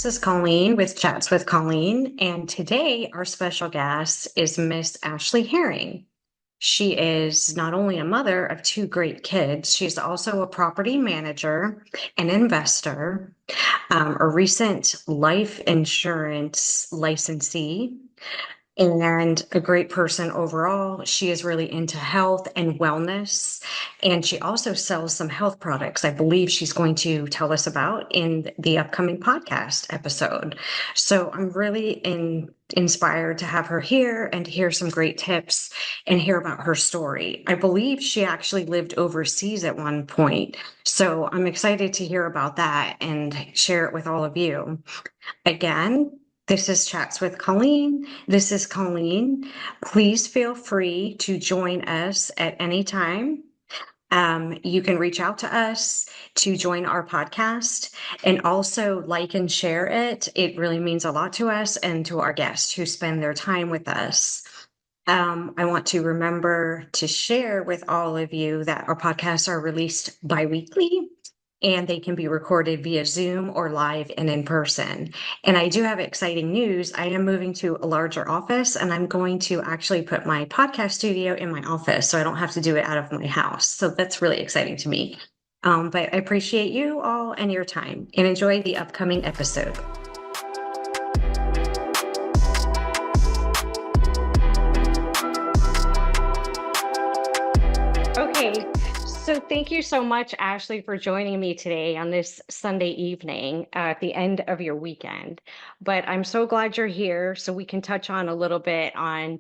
This is Colleen with Chats with Colleen, and today our special guest is Miss Ashley Herring. She is not only a mother of two great kids, she's also a property manager, an investor, a recent life insurance licensee, and a great person overall. She is really into health and wellness, and she also sells some health products. I believe she's going to tell us about in the upcoming podcast episode. So I'm really inspired to have her here and to hear some great tips and hear about her story. I believe she actually lived overseas at one point. So I'm excited to hear about that and share it with all of you. Again, this is Chats with Colleen. This is Colleen. Please feel free to join us at any time. You can reach out to us to join our podcast and also like and share it. It really means a lot to us and to our guests who spend their time with us. I want to remember to share with all of you that our podcasts are released bi-weekly and they can be recorded via Zoom or live and in person. And I do have exciting news. I am moving to a larger office and I'm going to actually put my podcast studio in my office so I don't have to do it out of my house. So that's really exciting to me. But I appreciate you all and your time and enjoy the upcoming episode. Okay, so thank you so much, Ashley, for joining me today on this Sunday evening at the end of your weekend. But I'm so glad you're here so we can touch on a little bit on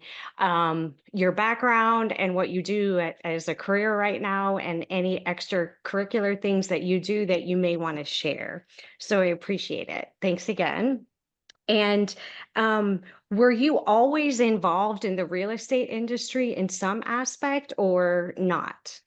your background and what you do as a career right now and any extracurricular things that you do that you may want to share. So I appreciate it. Thanks again. And were you always involved in the real estate industry in some aspect or not?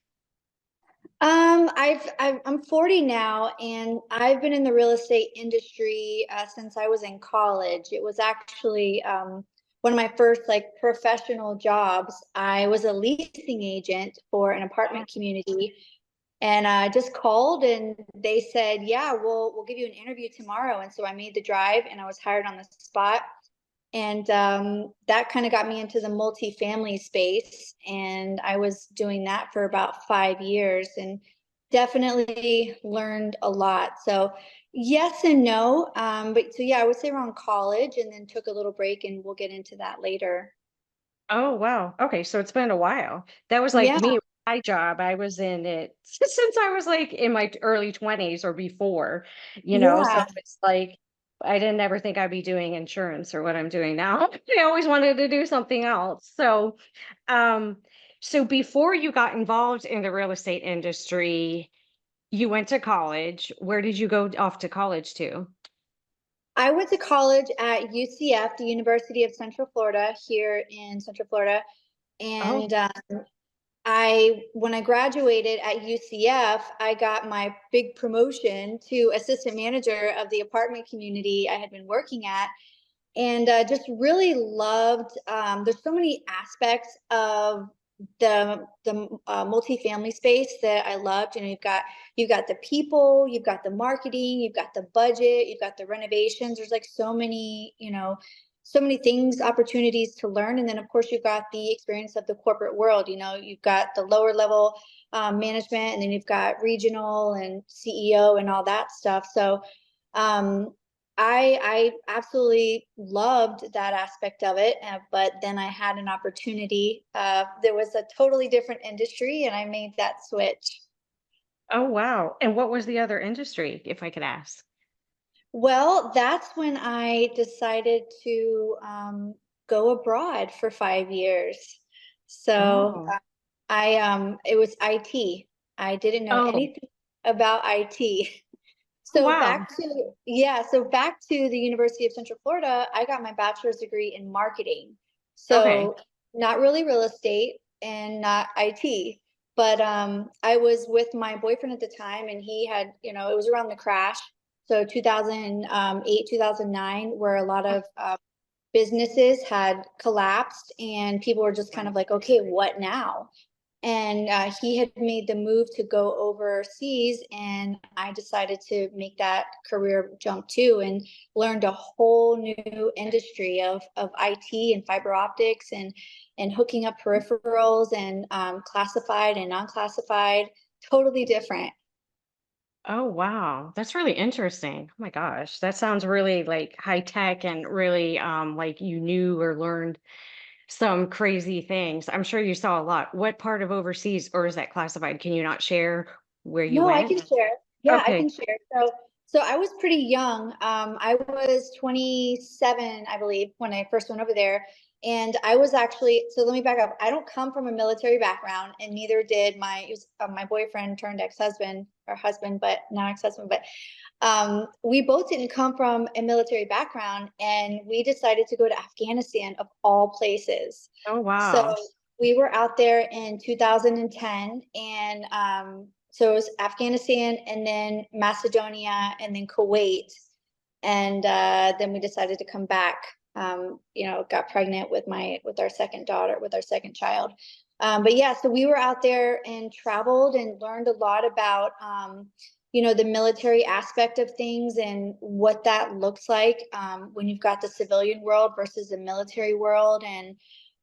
I'm 40 now, and I've been in the real estate industry since I was in college. It was actually one of my first like professional jobs. I was a leasing agent for an apartment community, and I just called and they said, "Yeah, we'll give you an interview tomorrow." And so I made the drive, and I was hired on the spot. And that kind of got me into the multifamily space. And I was doing that for about 5 years and definitely learned a lot. So, yes and no. But so, yeah, I would say around college and then took a little break, and we'll get into that later. Oh, wow. Okay, so it's been a while. That was like Yeah. me, my job. I was in it since I was like in my early 20s or before, so Yeah. it's like I didn't ever think I'd be doing insurance or what I'm doing now. I always wanted to do something else. Um, so before you got involved in the real estate industry, you went to college. Where did you go off to college to? I went to college at UCF, the University of Central Florida, here in Central Florida. Oh, And when I graduated at UCF, I got my big promotion to assistant manager of the apartment community I had been working at, and just really loved. There's so many aspects of the multifamily space that I loved. You've got the people, you've got the marketing, you've got the budget, you've got the renovations. There's like so many things, opportunities to learn. And then, of course, you've got the experience of the corporate world. You've got the lower level management, and then you've got regional and CEO and all that stuff. So um, I absolutely loved that aspect of it. But then I had an opportunity. There was a totally different industry, and I made that switch. oh, wow. And what was the other industry, if I could ask? Well, that's when I decided to go abroad for 5 years. So Oh, it was IT. I didn't know oh, anything about IT. So wow. back to the University of Central Florida, I got my bachelor's degree in marketing. Okay. So not really real estate and not IT, but I was with my boyfriend at the time, and he had, it was around the crash. So 2008, 2009, where a lot of businesses had collapsed, and people were just kind Right. of like, okay, what now? and he had made the move to go overseas, and I decided to make that career jump too, and learned a whole new industry of IT and fiber optics, and hooking up peripherals, and classified and non-classified, totally different. Oh, wow. That's really interesting. Oh my gosh. That sounds really like high tech and really like you knew or learned some crazy things. I'm sure you saw a lot. What part of overseas, or is that classified? Can you not share where you No, I went? can share. Yeah, I Okay. can share. So I was pretty young. I was 27, I believe, when I first went over there. And I was actually, so let me back up. I don't come from a military background, and neither did my boyfriend turned ex-husband, or husband, but now ex-husband. But we both didn't come from a military background, and we decided to go to Afghanistan of all places. Oh, So wow. we were out there in 2010, and so it was Afghanistan, and then Macedonia, and then Kuwait, and then we decided to come back. Got pregnant with our second daughter, with our second child. But yeah, so we were out there and traveled and learned a lot about the military aspect of things, and what that looks like when you've got the civilian world versus the military world, and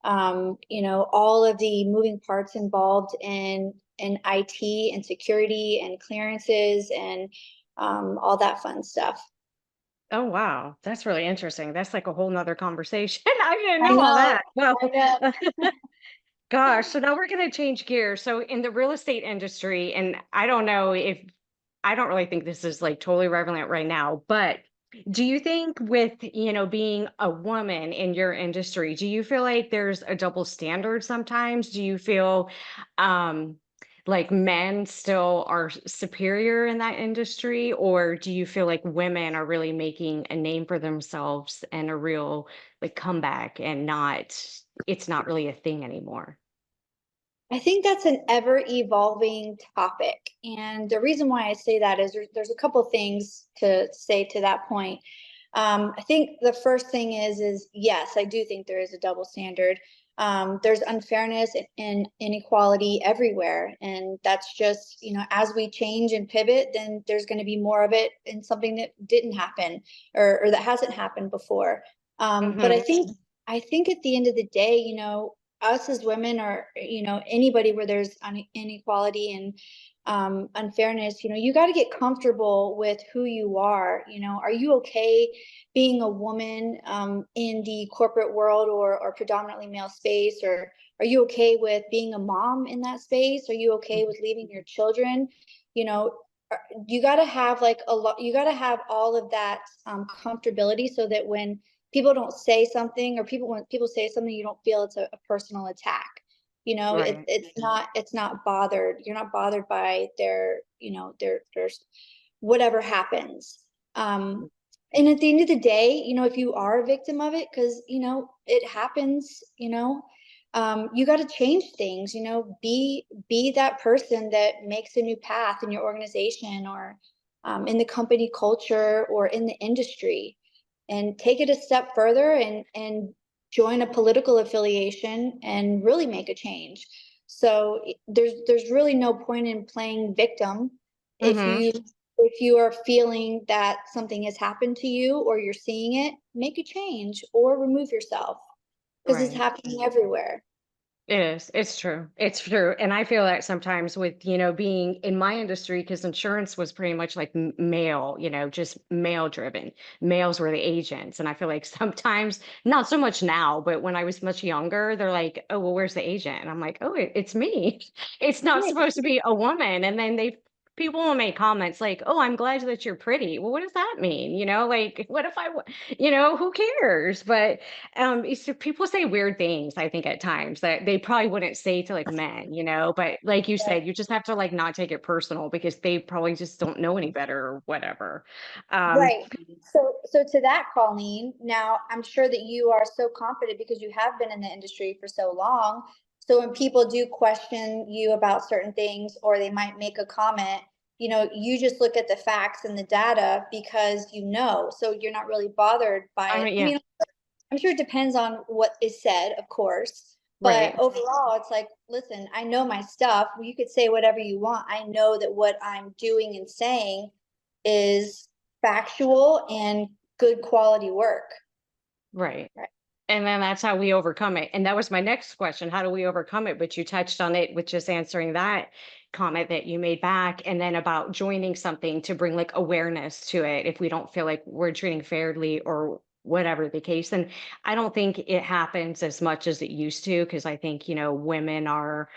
all of the moving parts involved in IT and security and clearances, and all that fun stuff. Oh, wow. That's really interesting. That's like a whole nother conversation. I didn't I know all know, that. Well, I know. gosh. So now we're going to change gears. So in the real estate industry, and I don't know if I don't really think this is like totally relevant right now, but do you think with, being a woman in your industry, do you feel like there's a double standard sometimes? Do you feel um like men still are superior in that industry, or do you feel like women are really making a name for themselves and a real like comeback and it's not really a thing anymore? I think that's an ever evolving topic. And the reason why I say that is there's a couple things to say to that point. I think the first thing is yes, I do think there is a double standard. There's unfairness and inequality everywhere. And that's just, as we change and pivot, then there's going to be more of it in something that didn't happen, or that hasn't happened before. But Hmm. I think at the end of the day, us as women, or anybody where there's inequality and unfairness, you got to get comfortable with who you are. Are you okay being a woman in the corporate world, or predominantly male space? Or are you okay with being a mom in that space? Are you okay with leaving your children? you know you got to have like a lot, you got to have all of that comfortability, so that when people don't say something, or when people say something, you don't feel it's a personal attack. Right. It's not bothered, you're not bothered by their whatever happens. And at the end of the day, if you are a victim of it, because it happens, you got to change things. Be that person that makes a new path in your organization, or in the company culture, or in the industry, and take it a step further, and join a political affiliation and really make a change. So there's really no point in playing victim if Hmm. you are feeling that something has happened to you, or you're seeing it. Make a change or remove yourself, because it's Right. happening everywhere. It is. It's true. It's true. And I feel that sometimes with, being in my industry, because insurance was pretty much like male, just male driven. Males were the agents. And I feel like sometimes, not so much now, but when I was much younger, they're like, oh, well, where's the agent? And I'm like, oh, it's me. It's not Right. supposed to be a woman. And then people will make comments like, oh, I'm glad that you're pretty. Well, what does that mean? Like, what if who cares? But people say weird things, I think, at times that they probably wouldn't say to like men, but like you said, you just have to like not take it personal because they probably just don't know any better or whatever. Um, Right. So to that, Colleen, now I'm sure that you are so confident because you have been in the industry for so long. So when people do question you about certain things, or they might make a comment, you just look at the facts and the data, because so you're not really bothered by I it. mean, I yeah. mean, I'm sure it depends on what is said, of course. But Right. overall, it's like, listen, I know my stuff. You could say whatever you want. I know that what I'm doing and saying is factual and good quality work. Right. Right. And then that's how we overcome it. And that was my next question. How do we overcome it? But you touched on it with just answering that comment that you made back. And then about joining something to bring like awareness to it if we don't feel like we're treating fairly or whatever the case. And I don't think it happens as much as it used to because I think, women are,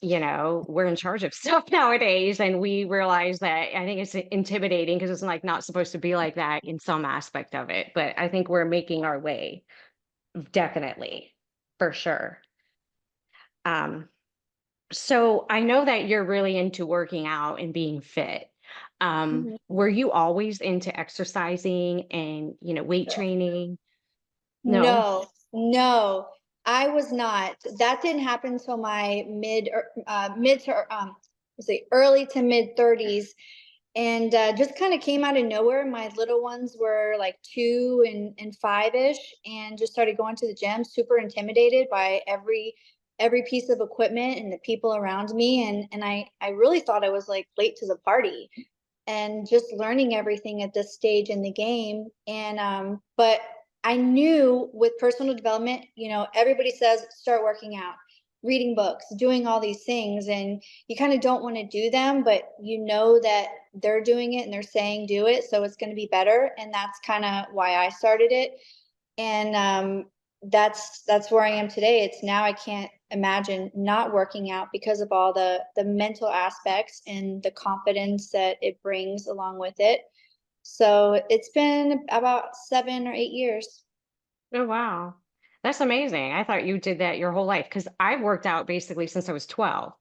we're in charge of stuff nowadays. And we realize that I think it's intimidating because it's like not supposed to be like that in some aspect of it. But I think we're making our way. Definitely, for sure. Um, so I know that you're really into working out and being fit. Mhm. Were you always into exercising and, weight training? No? No, no, I was not. That didn't happen until my mid to let's say early to mid 30s, and just kind of came out of nowhere. My little ones were like 2 and 5-ish, and just started going to the gym. Super intimidated by every piece of equipment and the people around me, and I really thought I was like late to the party and just learning everything at this stage in the game. And but I knew with personal development, everybody says start working out, reading books, doing all these things, and you kind of don't want to do them, but you know that they're doing it and they're saying do it, so it's going to be better. And that's kind of why I started it. And that's where I am today. It's now I can't imagine not working out because of all the mental aspects and the confidence that it brings along with it. So it's been about 7 or 8 years. Oh, wow. That's amazing. I thought you did that your whole life because I worked out basically since I was 12.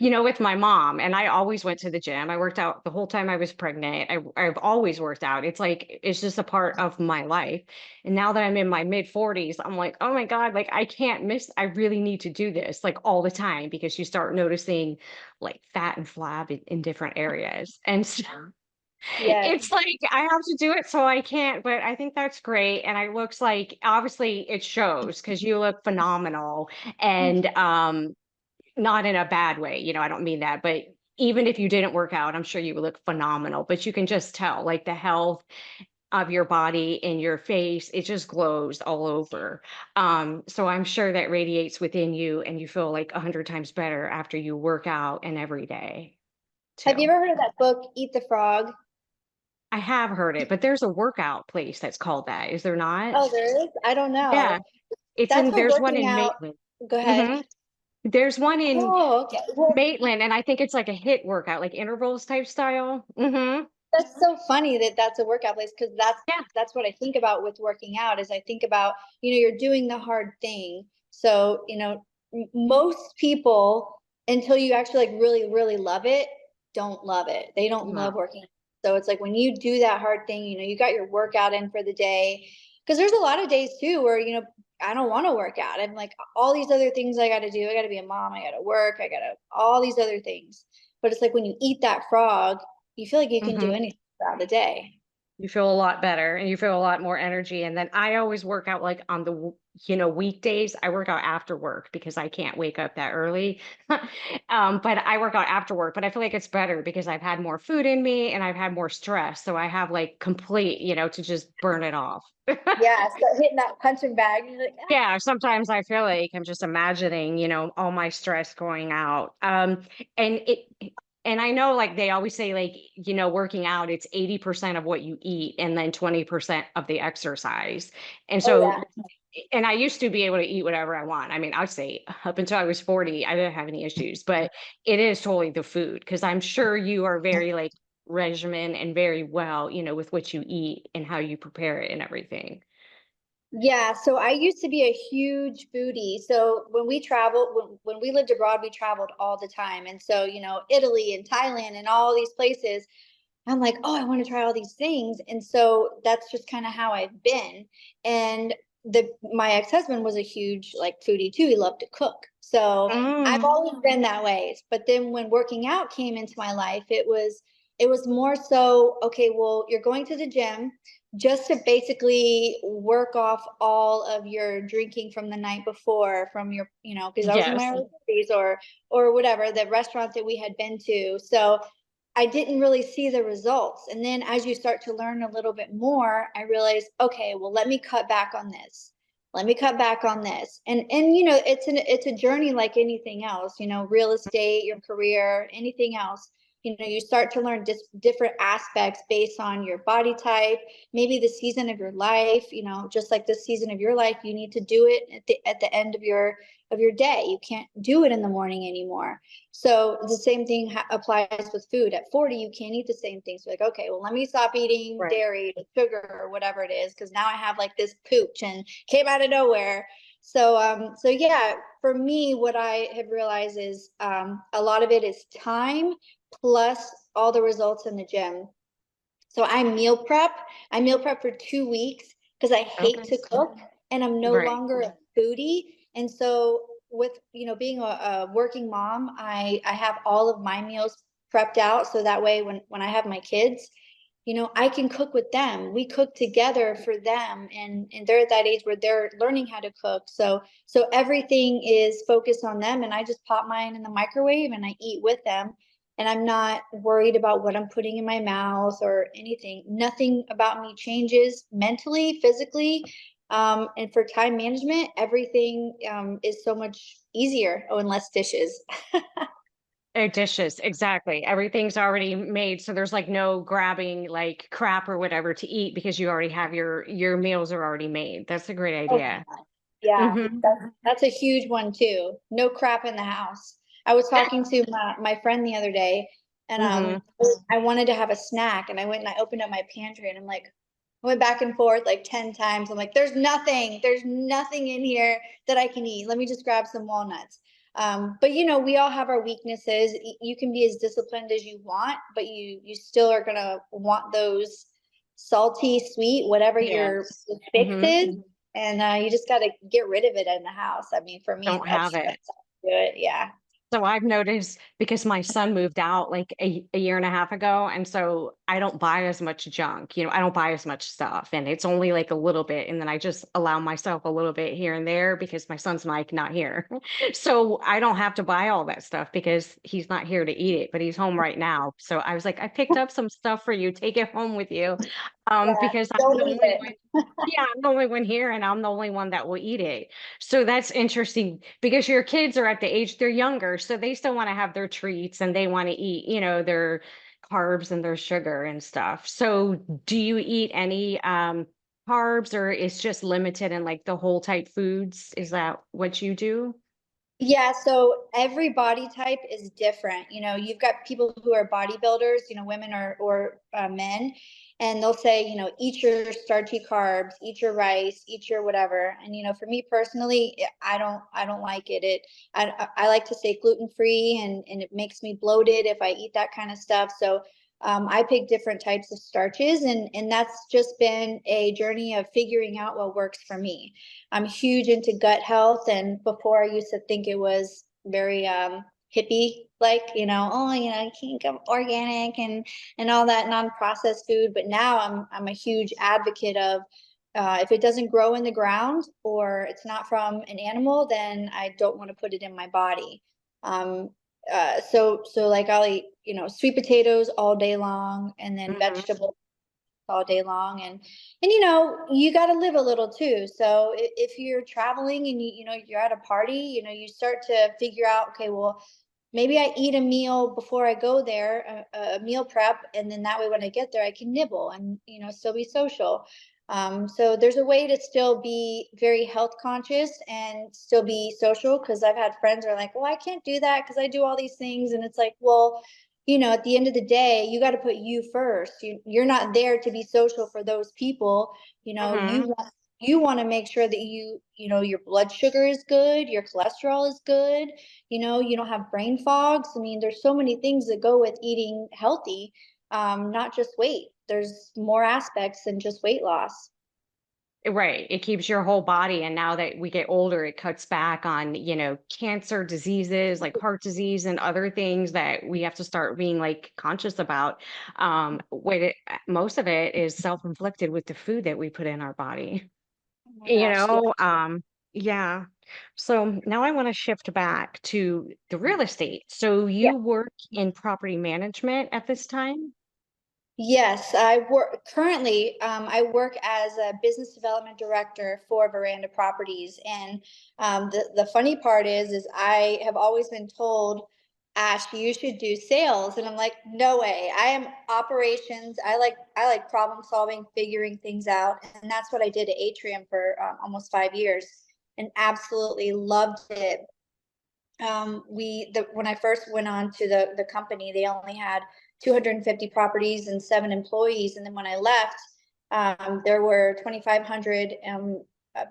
With my mom, and I always went to the gym. I worked out the whole time I was pregnant. I've always worked out. It's like it's just a part of my life. And now that I'm in my mid 40s, I'm like, oh my God, like I can't miss. I really need to do this like all the time because you start noticing like fat and flab in different areas. And so Yes. it's like I have to do it so I can't, but I think that's great. And I looks like obviously it shows because you look phenomenal. And not in a bad way, I don't mean that, but even if you didn't work out, I'm sure you would look phenomenal, but you can just tell, like, the health of your body and your face, it just glows all over. So I'm sure that radiates within you and you feel like 100 times better after you work out and every day Have you too. ever heard of that book, Eat the Frog? I have heard it, but there's a workout place that's called that, is there not? Oh, there is? I don't Yeah, know. it's That's in what there's one working in out. Maitland. Go ahead. Mhm. There's one in Oh, okay. Well, Maitland, and I think it's like a hit workout, like intervals type style. Mhm. that's so funny that that's a workout place, because Yeah. that's what I think about with working out. Is I think about, you're doing the hard thing. So, most people, until you actually like really really love it, don't love it. They don't love No. working. So it's like when you do that hard thing, you got your workout in for the day. Because there's a lot of days too where, I don't want to work out. I'm like, all these other things I got to do. I got to be a mom. I got to work. I got to all these other things. But it's like when you eat that frog, you feel like you can do Mhm. anything throughout the day. You feel a lot better and you feel a lot more energy. And then I always work out like on the, weekdays. I work out after work because I can't wake up that early. But I work out after work, but I feel like it's better because I've had more food in me and I've had more stress. So I have like complete, to just burn it off. Yeah, start hitting that punching bag. You're like, "Ah." Yeah, sometimes I feel like I'm just imagining, all my stress going out. And and I know like they always say like, working out, it's 80% of what you eat and then 20% of the exercise. And Oh so yeah. and I used to be able to eat whatever I want. I mean, I'd say up until I was 40, I didn't have any issues, but it is totally the food because I'm sure you are very like regimen and very well, with what you eat and how you prepare it and everything. Yeah, so I used to be a huge foodie. So when we traveled, when we lived abroad, we traveled all the time. And so, Italy and Thailand and all these places, I'm like, oh, I want to try all these things. And so that's just kind of how I've been. And my ex-husband was a huge like foodie too. He loved to cook. So I've Mm. always been that way. But then when working out came into my life, it was it was more so, okay, well, you're going to the gym just to basically work off all of your drinking from the night before, from your, because I was in my Yes. early 30s, or whatever, the restaurant that we had been to. So I didn't really see the results. And then as you start to learn a little bit more, I realized, okay, well, let me cut back on this. Let me cut back on this. And it's a journey like anything else, real estate, your career, anything else. You start to learn different aspects based on your body type, maybe the season of your life. Just like this season of your life, you need to do it at the end of your day. You can't do it in the morning anymore. So the same thing applies with food. At 40, you can't eat the same things. So like, okay, well, let me stop eating Right. dairy, sugar, or whatever it is, because now I have like this pooch and came out of nowhere. So yeah, for me, what I have realized is a lot of it is time plus all the results in the gym. So I meal prep for 2 weeks because I hate Okay. to cook and I'm no Right. longer a foodie. And so with, being a working mom, I have all of my meals prepped out. So that way when I have my kids, I can cook with them. We cook together for them. And they're at that age where they're learning how to cook. So everything is focused on them, and I just pop mine in the microwave and I eat with them, and I'm not worried about what I'm putting in my mouth or anything. Nothing about me changes mentally, physically. And for time management, everything is so much easier. Oh, and less dishes. Oh, dishes, exactly. Everything's already made, so there's like no grabbing like crap or whatever to eat because you already have your meals are already made. That's a great Oh, idea. yeah, Hmm. that's a huge one too. No crap in the house. I was talking to my friend the other day, and Hmm. I wanted to have a snack, and I went and I opened up my pantry, and I'm like, I went back and forth like 10 times. I'm like, there's nothing in here that I can eat. Let me just grab some walnuts. But we all have our weaknesses. You can be as disciplined as you want, but you still are gonna want those salty, sweet, whatever your Yes. fix Hmm. is, and you just got to get rid of it in the house. I mean, for me, Don't have that's it. how I do it. Yeah. So I've noticed because my son moved out like a year and a half ago. And so I don't buy as much junk, I don't buy as much stuff. And it's only like a little bit. And then I just allow myself a little bit here and there because my son's like not here. So I don't have to buy all that stuff because he's not here to eat it, but he's home right now. So I was like, I picked up some stuff for you. Take it home with you. Yeah. Because I'm Don't the leave only it. one. Yeah, I'm the only one here and I'm the only one that will eat it. So that's interesting because your kids are at the age they're younger, so they still want to have their treats and they want to eat, their carbs and their sugar and stuff. So do you eat any carbs or is just limited in like the whole type foods? Is that what you do? Yeah, so every body type is different. You've got people who are bodybuilders, women or men, and they'll say, eat your starchy carbs, eat your rice, eat your whatever. And for me personally, I don't like it. I like to stay gluten free, and it makes me bloated if I eat that kind of stuff. So I pick different types of starches, and that's just been a journey of figuring out what works for me. I'm huge into gut health, and before I used to think it was very hippie like, oh, you can't go organic and all that non-processed food. But now I'm a huge advocate of if it doesn't grow in the ground or it's not from an animal, then I don't want to put it in my body. Um, so like I'll eat, sweet potatoes all day long, and then Hmm. vegetables all day long, and you got to live a little too. So if you're traveling and you're at a party, you start to figure out, okay, well, maybe I eat a meal before I go there, a meal prep, and then that way when I get there I can nibble and still be social. So there's a way to still be very health conscious and still be social, because I've had friends who are like, well, I can't do that because I do all these things, and it's like, well, at the end of the day, you got to put you first. You're not there to be social for those people. Hmm. You want to make sure that your blood sugar is good, your cholesterol is good, you don't have brain fogs. I mean, there's so many things that go with eating healthy, not just weight. There's more aspects than just weight loss. Right. It keeps your whole body. And now that we get older, it cuts back on, cancer diseases like heart disease and other things that we have to start being like conscious about. Most of it is self-inflicted with the food that we put in our body. Oh my You gosh, yeah. know, yeah. So now I want to shift back to the real estate. So Yeah. you work in property management at this time? Yes, I work currently. I work as a business development director for Veranda Properties, and the funny part is I have always been told, Ash, you should do sales, and I'm like, no way. I am operations. I like problem solving, figuring things out, and that's what I did at Atrium for almost 5 years, and absolutely loved it. When I first went on to the company, they only had 250 properties and 7 employees, and then when I left, there were 2,500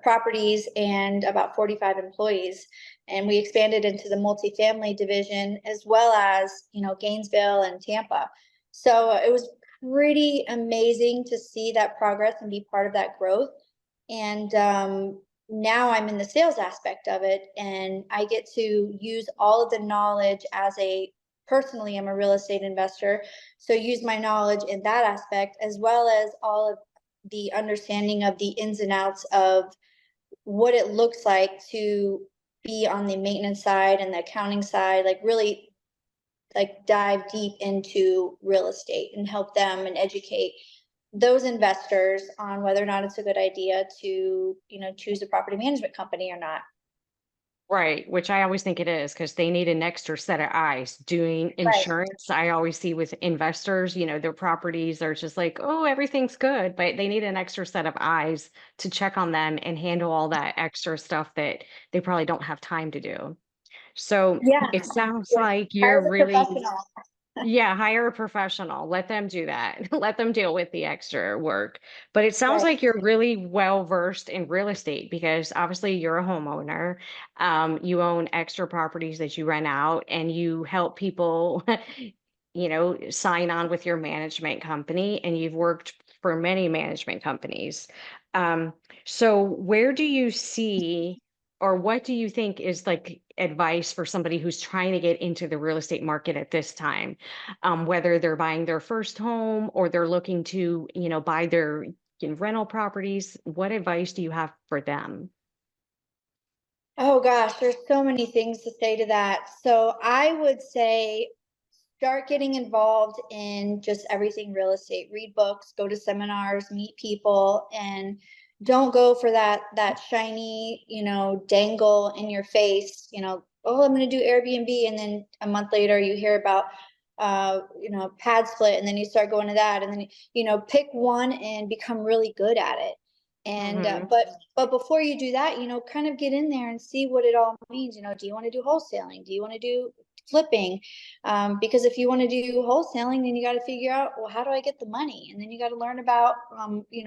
properties and about 45 employees, and we expanded into the multifamily division as well as Gainesville and Tampa. So it was pretty amazing to see that progress and be part of that growth. And now I'm in the sales aspect of it, and I get to use all of the knowledge as a personally, I'm a real estate investor. So use my knowledge in that aspect, as well as all of the understanding of the ins and outs of what it looks like to be on the maintenance side and the accounting side, like really like dive deep into real estate and help them and educate those investors on whether or not it's a good idea to choose a property management company or not. Right, which I always think it is because they need an extra set of eyes. Doing Right. insurance, I always see with investors, their properties are just like, oh, everything's good, but they need an extra set of eyes to check on them and handle all that extra stuff that they probably don't have time to do. So Yeah. it sounds Yeah. like Hire you're the really, professional. yeah, hire a professional. Let them do that. Let them deal with the extra work. But it sounds Right. like you're really well versed in real estate because obviously you're a homeowner. You own extra properties that you rent out and you help people, sign on with your management company. And you've worked for many management companies. Um, so where do you see or what do you think is like advice for somebody who's trying to get into the real estate market at this time? Whether they're buying their first home or they're looking to, buy their rental properties. What advice do you have for them? Oh gosh, there's so many things to say to that. So I would say start getting involved in just everything real estate. Read books, go to seminars, meet people, and don't go for that shiny, dangle in your face, oh, I'm going to do Airbnb, and then a month later you hear about pad split, and then you start going to that, and then pick one and become really good at it. And Hmm. but before you do that, kind of get in there and see what it all means. Do you want to do wholesaling? Do you want to do flipping? Because if you want to do wholesaling, then you got to figure out, well, how do I get the money? And then you got to learn about,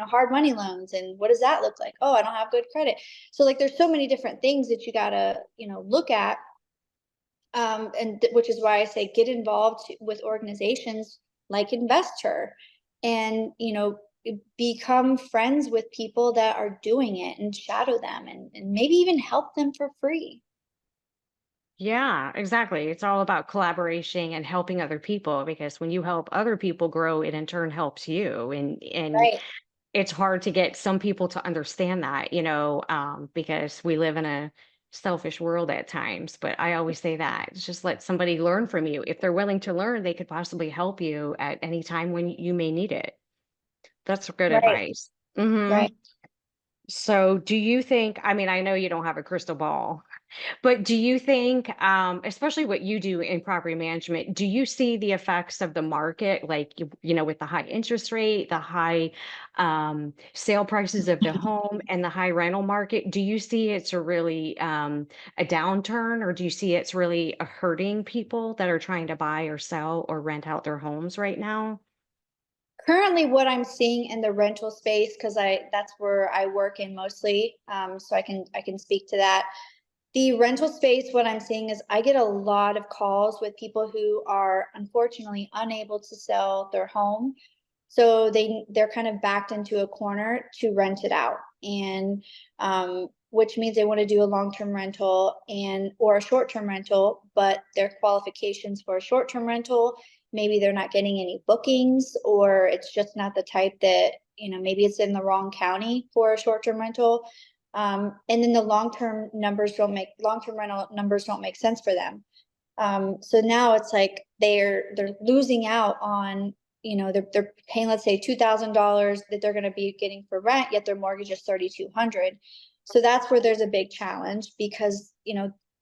hard money loans and what does that look like? Oh, I don't have good credit. So like, there's so many different things that you got to, look at. Which is why I say get involved with organizations like Investor, and become friends with people that are doing it and shadow them, and maybe even help them for free. Yeah, exactly. It's all about collaboration and helping other people because when you help other people grow, it in turn helps you. And Right. it's hard to get some people to understand that, because we live in a selfish world at times. But I always say that just let somebody learn from you. If they're willing to learn, they could possibly help you at any time when you may need it. That's good Right. advice. Hmm. Right. So, do you think, I mean, I know you don't have a crystal ball, but do you think, especially what you do in property management, do you see the effects of the market, like with the high interest rate, the high sale prices of the home, and the high rental market? Do you see it's a really a downturn, or do you see it's really hurting people that are trying to buy or sell or rent out their homes right now? Currently, what I'm seeing in the rental space, because I that's where I work in mostly, so I can speak to that. The rental space, what I'm seeing is I get a lot of calls with people who are unfortunately unable to sell their home. So they're kind of backed into a corner to rent it out. and which means they want to do a long-term rental or a short-term rental, but their qualifications for a short-term rental, maybe they're not getting any bookings, or it's just not the type that, maybe it's in the wrong county for a short-term rental. And then the long-term rental numbers don't make sense for them. So now it's like they're losing out on, they're paying, let's say $2,000 that they're going to be getting for rent, yet their mortgage is $3,200. So that's where there's a big challenge, because,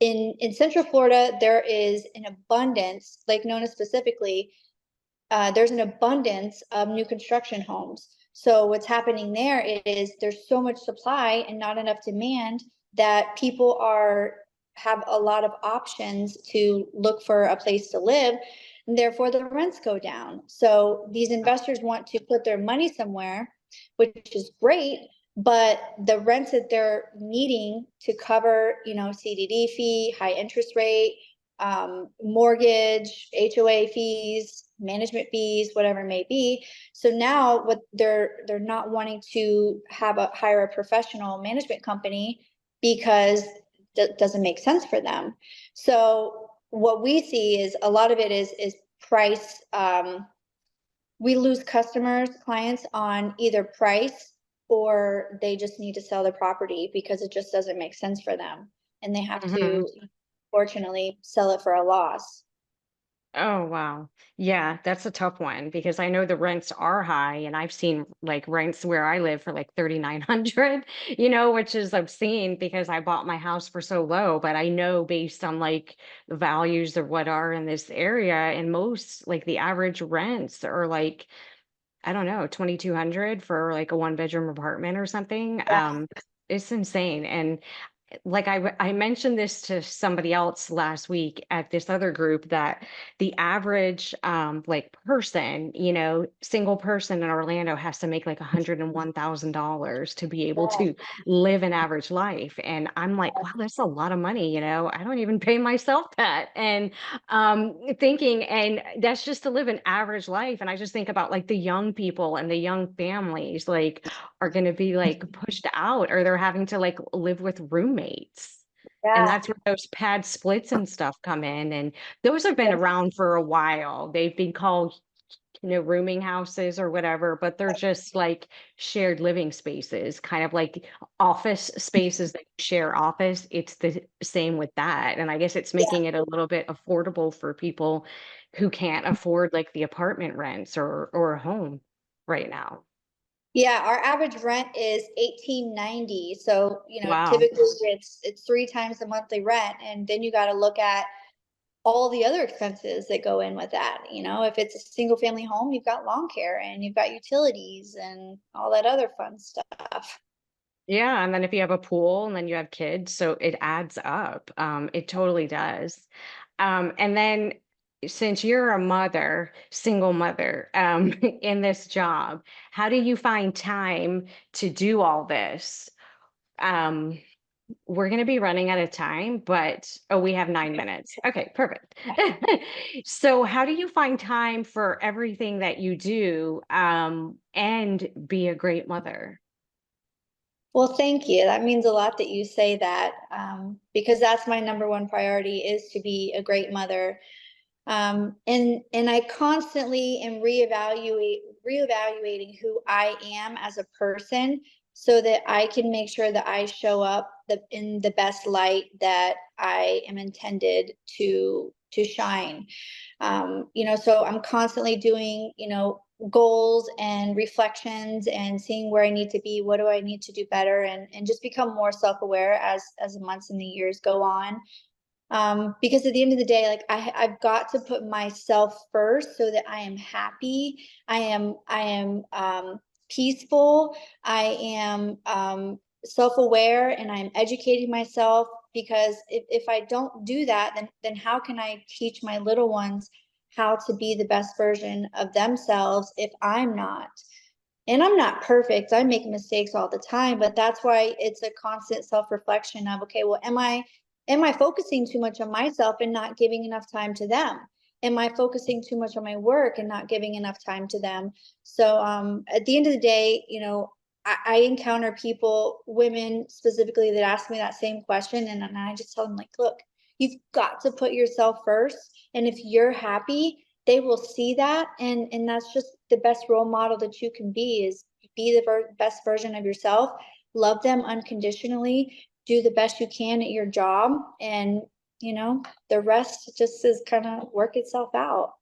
in Central Florida, there is an abundance, Lake Nona specifically, there's an abundance of new construction homes. So what's happening there is there's so much supply and not enough demand that people have a lot of options to look for a place to live, and therefore the rents go down. So these investors want to put their money somewhere, which is great, but the rents that they're needing to cover, CDD fee, high interest rate, mortgage, HOA fees, management fees, whatever it may be. So now what they're not wanting to hire a professional management company, because that doesn't make sense for them. So what we see is a lot of it is price. We lose clients on either price, or they just need to sell their property because it just doesn't make sense for them, and they have Hmm. to, fortunately, sell it for a loss. Oh, wow. Yeah, that's a tough one because I know the rents are high and I've seen like rents where I live for like 3,900, which is obscene because I bought my house for so low, but I know based on like the values of what are in this area, and most like the average rents are like, I don't know, 2,200 for like a one bedroom apartment or something. Yeah. It's insane. And like I mentioned this to somebody else last week at this other group, that the average like person, single person in Orlando has to make like $101,000 to be able to live an average life. And I'm like, wow, that's a lot of money. I don't even pay myself that. And thinking, and that's just to live an average life. And I just think about like the young people and the young families, like are going to be like pushed out, or they're having to like live with roommates. And Yeah. that's where those pad splits and stuff come in. And those have been Yeah. around for a while. They've been called, rooming houses or whatever, but they're just like shared living spaces, kind of like office spaces that share office. It's the same with that. And I guess it's making it a little bit affordable for people who can't afford like the apartment rents or a home right now. Yeah, our average rent is 1890. So, Wow. typically it's three times the monthly rent. And then you got to look at all the other expenses that go in with that. If it's a single family home, you've got lawn care and you've got utilities and all that other fun stuff. Yeah, and then if you have a pool and then you have kids, so it adds up. It totally does. And then since you're a mother, single mother, in this job, how do you find time to do all this? Um, we're going to be running out of time, but we have 9 minutes. Okay, perfect. So, how do you find time for everything that you do, and be a great mother? Well, thank you. That means a lot that you say that, because that's my number one priority, is to be a great mother. And I constantly am reevaluating who I am as a person, so that I can make sure that I show up in the best light that I am intended to shine. So I'm constantly doing, goals and reflections and seeing where I need to be, what do I need to do better, and just become more self-aware as the months and the years go on. Because at the end of the day, like I've got to put myself first so that I am happy. I am peaceful. I am self-aware, and I'm educating myself, because if I don't do that, then how can I teach my little ones how to be the best version of themselves if I'm not? And I'm not perfect. I make mistakes all the time, but that's why it's a constant self-reflection of, okay, well, am I focusing too much on myself and not giving enough time to them? Am I focusing too much on my work and not giving enough time to them? So at the end of the day, I encounter people, women specifically, that ask me that same question, and I just tell them, like, look, you've got to put yourself first, and if you're happy, they will see that, and that's just the best role model that you can be, is be the best version of yourself, love them unconditionally, do the best you can at your job, and the rest just is kind of work itself out.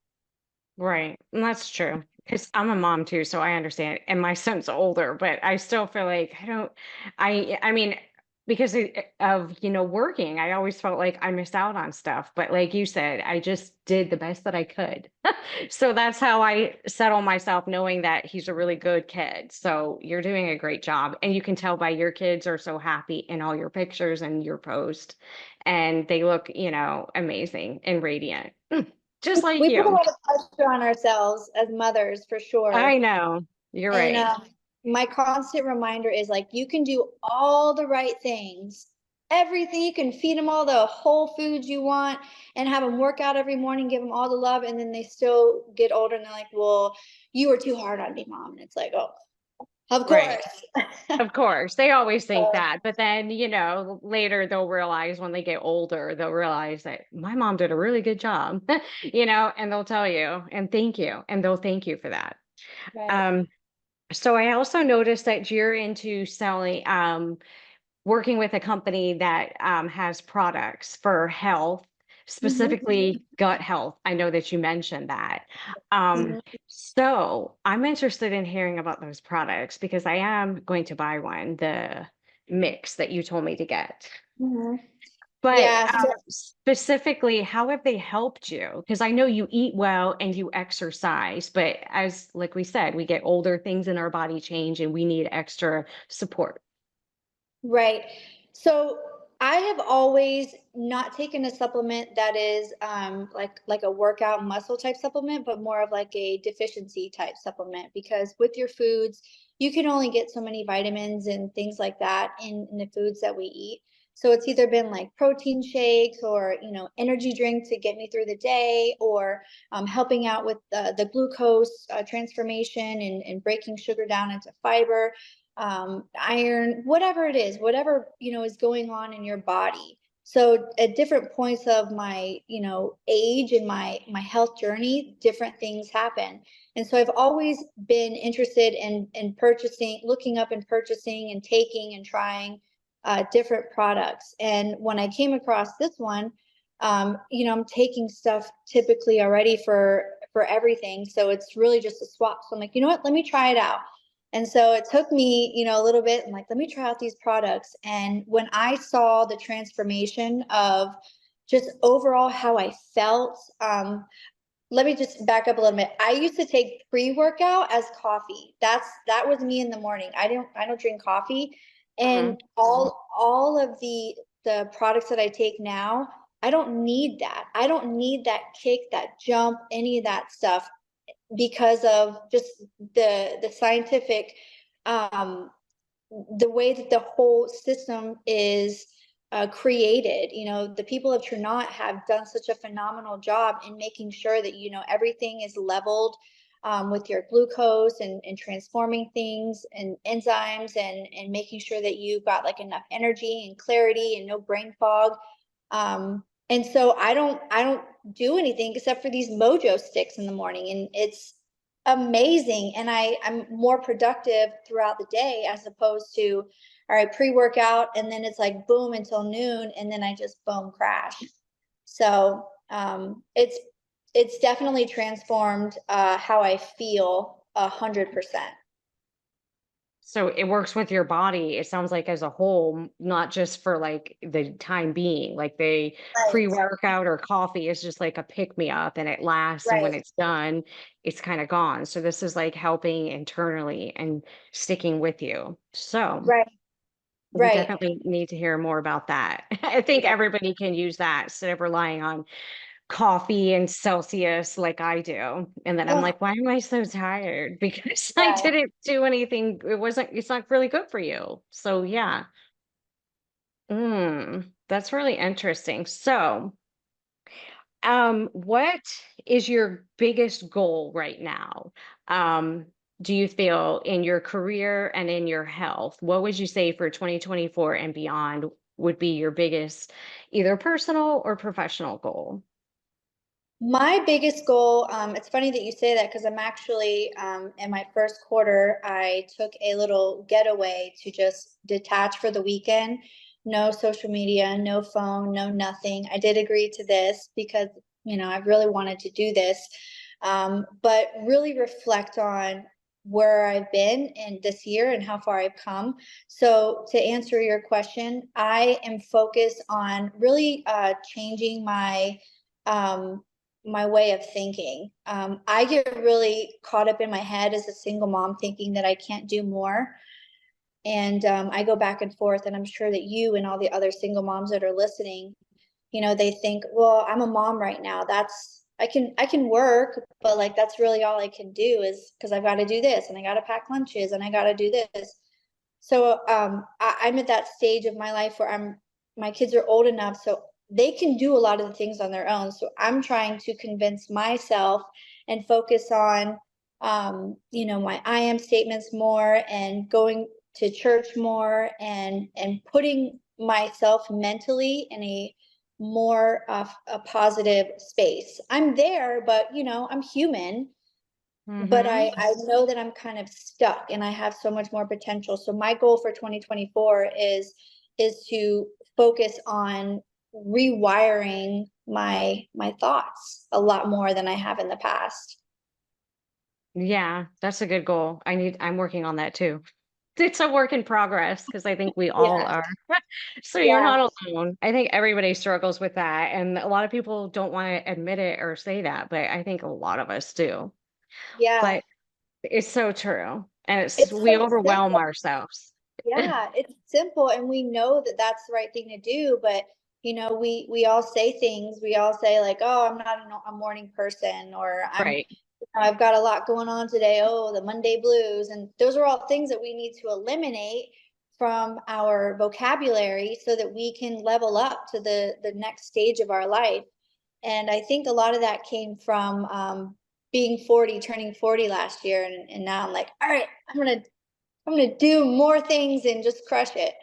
Right. And that's true. Because I'm a mom too, so I understand. And my son's older, but I still feel like I mean, because of, working, I always felt like I missed out on stuff. But like you said, I just did the best that I could. So that's how I settle myself, knowing that he's a really good kid. So you're doing a great job. And you can tell by your kids are so happy in all your pictures and your post. And they look, amazing and radiant. Just like We put a you. lot of pressure on ourselves as mothers, for I sure. know. You're And right. my constant reminder is, like, you can do all the right things, everything. You can feed them all the whole foods you want and have them work out every morning, give them all the love. And then they still get older and they're like, well, you were too hard on me, mom. And it's like, oh, of Right. course. Of course. They always think So, that. But then, later they'll realize when they get older, they'll realize that my mom did a really good job, and they'll tell you and thank you. And they'll thank you for that. right. Um, so I also noticed that you're into selling, working with a company that has products for health, Mhm. specifically gut health. I know that you mentioned that. Um, Mhm. so I'm interested in hearing about those products because I am going to buy one, the mix that you told me to get. Mhm. But Yeah. So, specifically, how have they helped you? Because I know you eat well and you exercise, but as like we said, we get older, things in our body change, and we need extra support. right. So I have always not taken a supplement that is like a workout muscle type supplement, but more of like a deficiency type supplement, because with your foods, you can only get so many vitamins and things like that in the foods that we eat. So it's either been like protein shakes or energy drink to get me through the day, or helping out with the glucose transformation and breaking sugar down into fiber, iron, whatever it is, whatever is going on in your body. So at different points of my age and my health journey, different things happen. And so I've always been interested in purchasing, looking up and purchasing and taking and trying different products. And when I came across this one, I'm taking stuff typically already for everything, so it's really just a swap. So I'm like, you know what, let me try it out. And so it took me, a little bit. I'm like, let me try out these products. And when I saw the transformation of just overall how I felt, let me just back up a little bit. I used to take pre-workout as coffee. That was me in the morning. I don't drink coffee. And Mhm. all of the products that I take now, I don't need that. I don't need that kick, that jump, any of that stuff, because of just the scientific, um the way that the whole system is created. The people of Trinot have done such a phenomenal job in making sure that everything is leveled, with your glucose, and transforming things and enzymes, and making sure that you've got like enough energy and clarity and no brain fog. And so I don't do anything except for these mojo sticks in the morning, and it's amazing. And I'm more productive throughout the day, as opposed to, all right, pre-workout, and then it's like boom until noon, and then I just boom crash. So it's definitely transformed how I feel 100%. So it works with your body, it sounds like as a whole, not just for like the time being. Like they Right, pre-workout or coffee is just like a pick me up and it lasts. And when right, it's done, it's kind of gone. So this is like helping internally and sticking with you. So right, we right. definitely need to hear more about that. I think Yeah. everybody can use that instead of relying on coffee and Celsius like I do. And then I'm Oh, like, why am I so tired? Because I yeah. didn't do anything. It's not really good for you. So yeah. That's really interesting. So, what is your biggest goal right now? Um, do you feel in your career and in your health? What would you say for 2024 and beyond would be your biggest either personal or professional goal? My biggest goal, it's funny that you say that because I'm actually in my first quarter, I took a little getaway to just detach for the weekend. No social media, no phone, no nothing. I did agree to this because, I really wanted to do this, but really reflect on where I've been in this year and how far I've come. So, to answer your question, I am focused on really changing um, my way of thinking. I get really caught up in my head as a single mom, thinking that I can't do more. And I go back and forth, and I'm sure that you and all the other single moms that are listening, they think, well, I'm a mom right now. I can work, but like that's really all I can do is because I've got to do this and I got to pack lunches and I got to do this. So I'm at that stage of my life where my kids are old enough so they can do a lot of the things on their own. So I'm trying to convince myself and focus on, my I am statements more and going to church more and putting myself mentally in a more a positive space. I'm there, but I'm human, but Mhm. I know that I'm kind of stuck and I have so much more potential. So my goal for 2024 is to focus on rewiring my thoughts a lot more than I have in the past. Yeah, that's a good goal. I'm working on that too. It's a work in progress because I think we all Yeah. are. So you're Yeah. not alone. I think everybody struggles with that. And a lot of people don't want to admit it or say that, but I think a lot of us do. Yeah. But it's so true. And It's we so overwhelm simple. ourselves. Yeah, it's simple and we know that that's the right thing to do, but we all say things. We all say like, "Oh, I'm not a morning person," or Right. I've got a lot going on today. Oh, the Monday blues." And those are all things that we need to eliminate from our vocabulary so that we can level up to the next stage of our life. And I think a lot of that came from being 40, turning 40 last year. And now I'm like, all right, I'm gonna do more things and just crush it.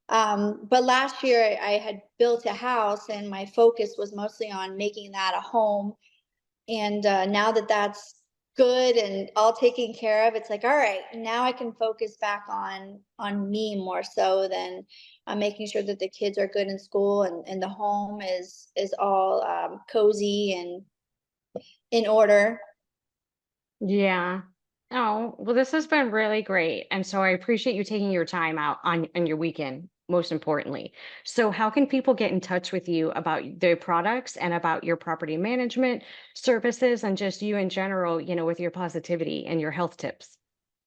But last year I had built a house and my focus was mostly on making that a home. And now that that's good and all taken care of, it's like, all right, now I can focus back on me more so than making sure that the kids are good in school and the home is all cozy and in order. Yeah. Oh, well, this has been really great. And so I appreciate you taking your time out on your weekend, most importantly. So how can people get in touch with you about their products and about your property management services and just you in general, with your positivity and your health tips?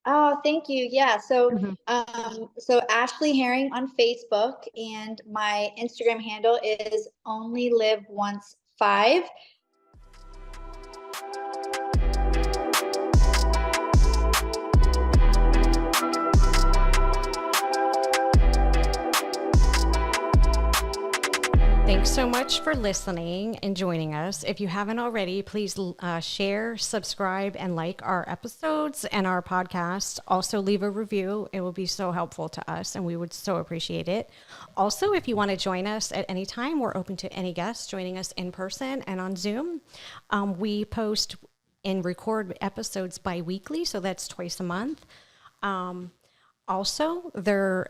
Oh, thank you. Yeah. So, Mhm. Ashley Herring on Facebook, and my Instagram handle is only live once 5. Thanks so much for listening and joining us. If you haven't already, please share, subscribe, and like our episodes and our podcast. Also, leave a review. It will be so helpful to us, and we would so appreciate it. Also, if you want to join us at any time, we're open to any guests joining us in person and on Zoom. We post and record episodes bi-weekly, so that's twice a month. Also, they're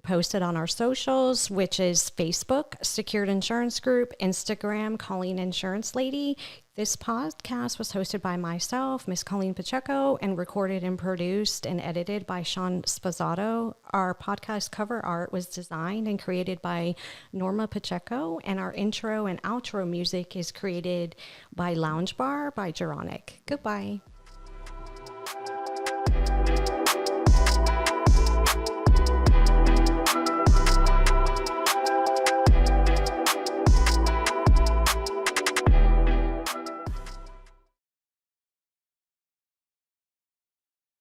posted on our socials, which is Facebook, Secured Insurance Group, Instagram, Colleen Insurance Lady. This podcast was hosted by myself, Miss Colleen Pacheco, and recorded and produced and edited by Sean Spazzato. Our podcast cover art was designed and created by Norma Pacheco, and our intro and outro music is created by Lounge Bar by Geronic. Goodbye.